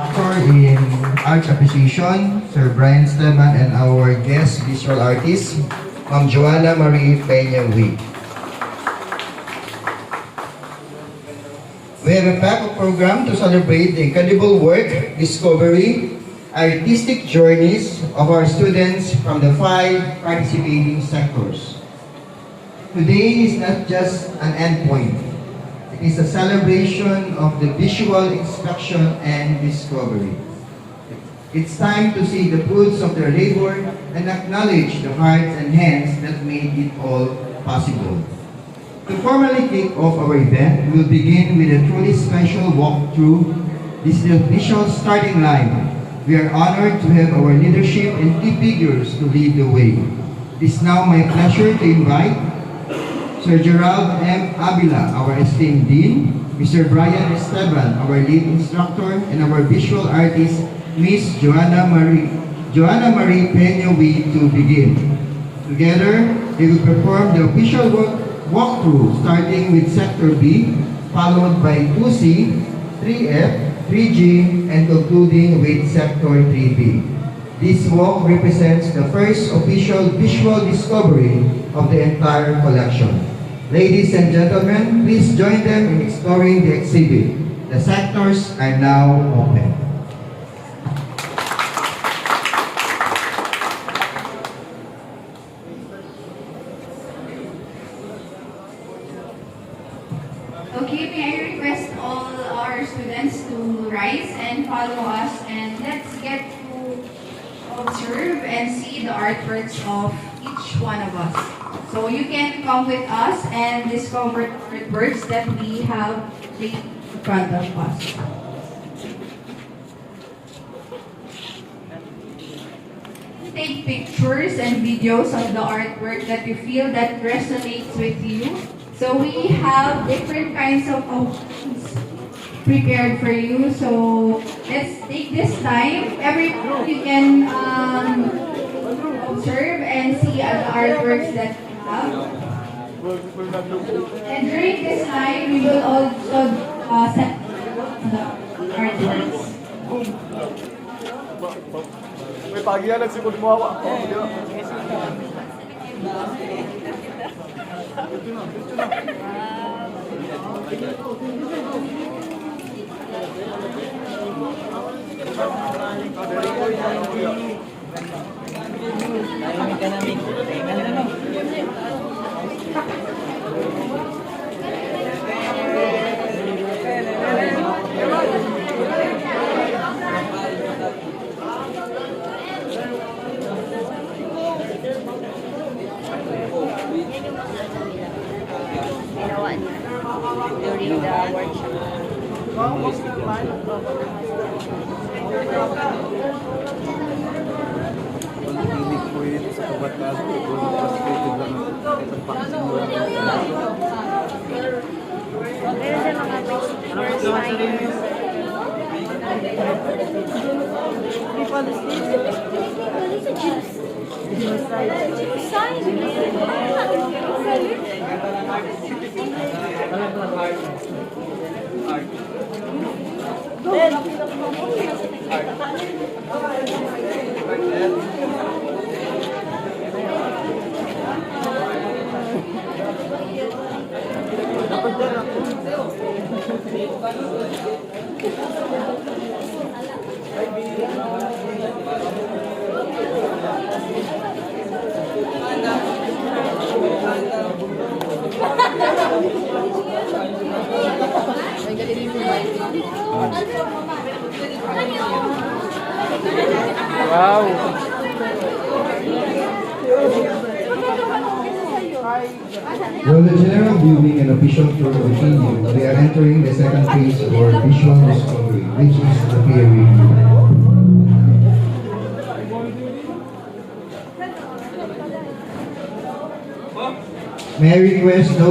Actor in Arts Appreciation, Sir Brian Esteban, and our guest visual artist, Ma'am Joanna Marie Peña-Wee. We have a packed program to celebrate the incredible work, discovery, artistic journeys of our students from the 5 participating sectors. Today is not just an endpoint. It is a celebration of the visual inspection and discovery. It's time to see the fruits of their labor and acknowledge the hearts and hands that made it all possible. To formally kick off our event, we will begin with a truly special walkthrough. This is the official starting line. We are honored to have our leadership and key figures to lead the way. It is now my pleasure to invite Sir Gerald M. Avila, our esteemed Dean, Mr. Brian Esteban, our lead instructor, and our visual artist, Miss Joanna Marie Peña-Wee to begin. Together, they will perform the official walkthrough starting with Sector B, followed by 2C, 3F, 3G, and concluding with Sector 3B. This walk represents the first official visual discovery of the entire collection. Ladies and gentlemen, please join them in exploring the exhibit. The sectors are now open. Okay, may I request all our students to rise and follow us, and let's get to observe and see the artworks of each one of us. So you can come with us and discover the artworks that we have laid in front of us. Take pictures and videos of the artwork that you feel that resonates with you. So we have different kinds of options prepared for you. So let's take this time. Everyone, you can observe and see the artworks that we have. And during this time, we will also set the artworks. May pagi yan, nagsikod mo hawa. During the workshop. Pag-ibig po yun sa kabataan, frustrated lang itong paksimula. Meron siya mga first time. Wow! While the general viewing and official tour continue, we are entering the second phase of our visual discovery, which is the peer review. May I request those